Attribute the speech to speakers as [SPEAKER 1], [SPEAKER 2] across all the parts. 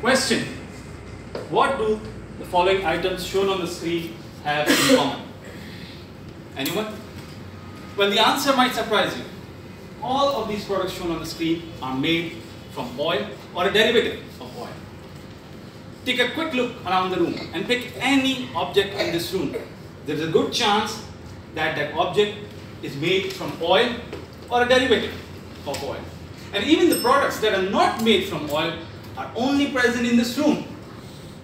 [SPEAKER 1] Question: what do the following items shown on the screen have in common? Anyone? Well, the answer might surprise you. All of these products shown on the screen are made from oil or a derivative of oil. Take a quick look around the room and pick any object in this room. There is a good chance that that object is made from oil or a derivative of oil. And even the products that are not made from oil are only present in this room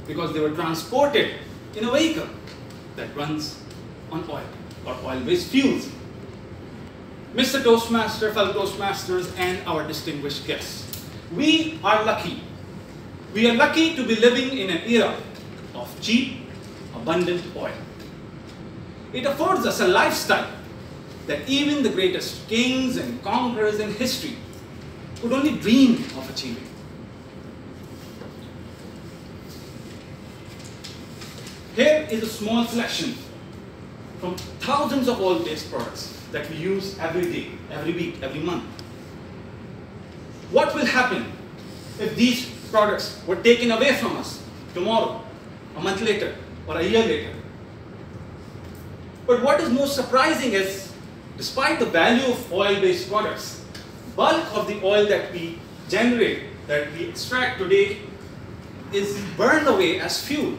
[SPEAKER 1] because they were transported in a vehicle that runs on oil or oil-based fuels. Mr. Toastmaster, fellow Toastmasters, and our distinguished guests, we are lucky. We are lucky to be living in an era of cheap, abundant oil. It affords us a lifestyle that even the greatest kings and conquerors in history could only dream of achieving. Here is a small selection from thousands of oil-based products that we use every day, every week, every month. What will happen if these products were taken away from us tomorrow, a month later, or a year later? But what is most surprising is, despite the value of oil-based products, bulk of the oil that we generate, that we extract today, is burned away as fuel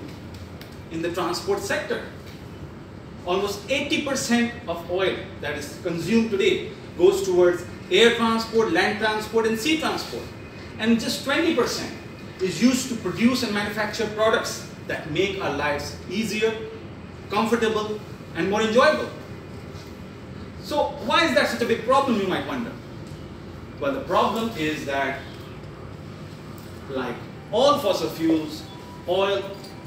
[SPEAKER 1] in the transport sector. Almost 80% of oil that is consumed today goes towards air transport, land transport, and sea transport. And just 20% is used to produce and manufacture products that make our lives easier, comfortable, and more enjoyable. So why is that such a big problem, you might wonder? Well, the problem is that, like all fossil fuels, oil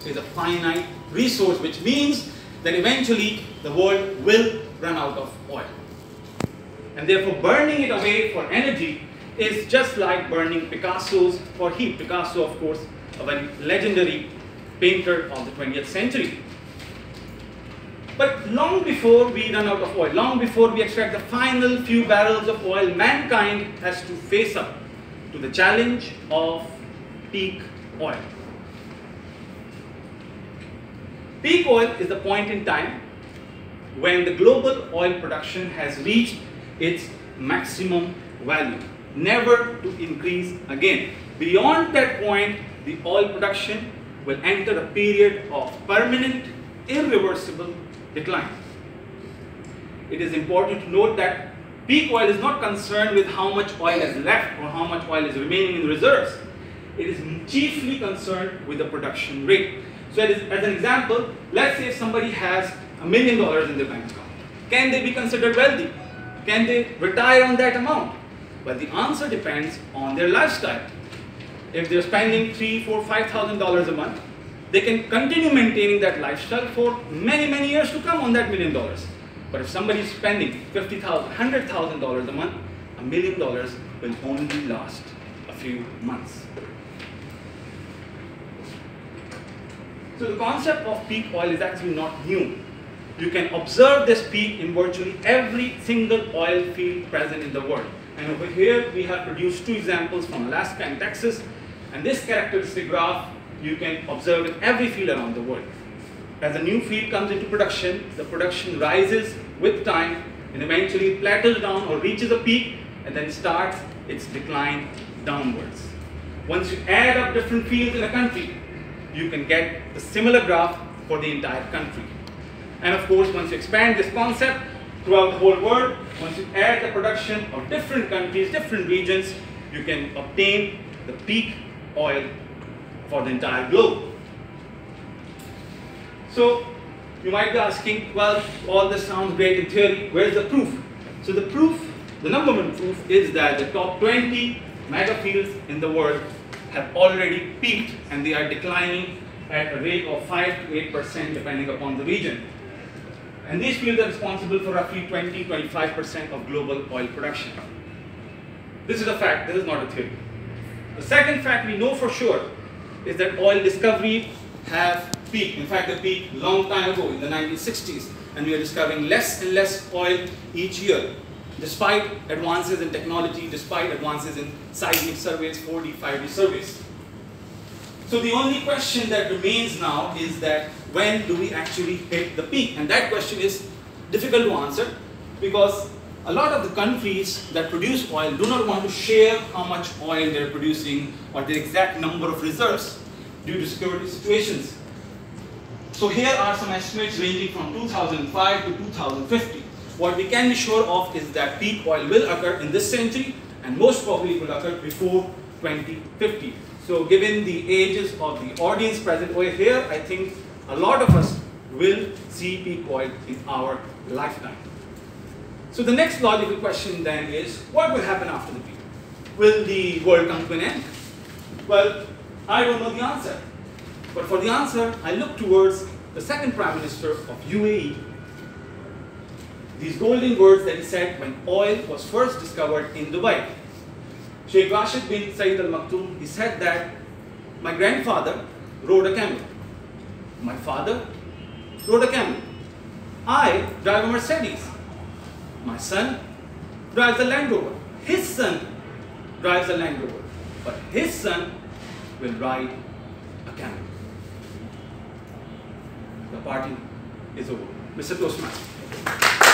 [SPEAKER 1] is a finite resource, which means that eventually the world will run out of oil. And therefore burning it away for energy is just like burning Picasso's for heat. Picasso, of course, a very legendary painter of the 20th century. But long before we run out of oil, long before we extract the final few barrels of oil, mankind has to face up to the challenge of peak oil. Peak oil is the point in time when the global oil production has reached its maximum value, never to increase again. Beyond that point, the oil production will enter a period of permanent, irreversible decline. It is important to note that peak oil is not concerned with how much oil is left or how much oil is remaining in reserves. It is chiefly concerned with the production rate. So as an example, let's say if somebody has $1 million in their bank account. Can they be considered wealthy? Can they retire on that amount? Well, the answer depends on their lifestyle. If they're spending $3,000, $4,000, $5,000 a month, they can continue maintaining that lifestyle for many, many years to come on that $1 million. But if somebody is spending $50,000, $100,000 a month, $1 million will only last a few months. So the concept of peak oil is actually not new. You can observe this peak in virtually every single oil field present in the world. And over here we have produced two examples from Alaska and Texas. And this characteristic graph you can observe in every field around the world. As a new field comes into production, the production rises with time and eventually plateaus down or reaches a peak and then starts its decline downwards. Once you add up different fields in a country, you can get the similar graph for the entire country. And of course, once you expand this concept throughout the whole world, once you add the production of different countries, different regions, you can obtain the peak oil for the entire globe. So you might be asking, well, all this sounds great in theory, where's the proof? So the proof, the number one proof is that the top 20 mega fields in the world have already peaked and they are declining at a rate of 5 to 8% depending upon the region. And these fields are responsible for roughly 20–25% of global oil production. This is a fact, this is not a theory. The second fact we know for sure is that oil discovery have peaked. In fact, they peaked a long time ago in the 1960s, and we are discovering less and less oil each year, despite advances in technology, despite advances in seismic surveys, 4D, 5D surveys. So the only question that remains now is that when do we actually hit the peak? And that question is difficult to answer because a lot of the countries that produce oil do not want to share how much oil they're producing or the exact number of reserves due to security situations. So here are some estimates ranging from 2005 to 2050. What we can be sure of is that peak oil will occur in this century and most probably will occur before 2050. So given the ages of the audience present over here, I think a lot of us will see peak oil in our lifetime. So the next logical question then is, what will happen after the peak? Will the world come to an end? Well, I don't know the answer. But for the answer, I look towards the second Prime Minister of UAE. These golden words that he said when oil was first discovered in Dubai. Sheikh Rashid bin Saeed Al Maktoum, he said that my grandfather rode a camel. My father rode a camel. I drive a Mercedes. My son drives a Land Rover. His son drives a Land Rover. But his son will ride a camel. The party is over. Mr. Toastmaster.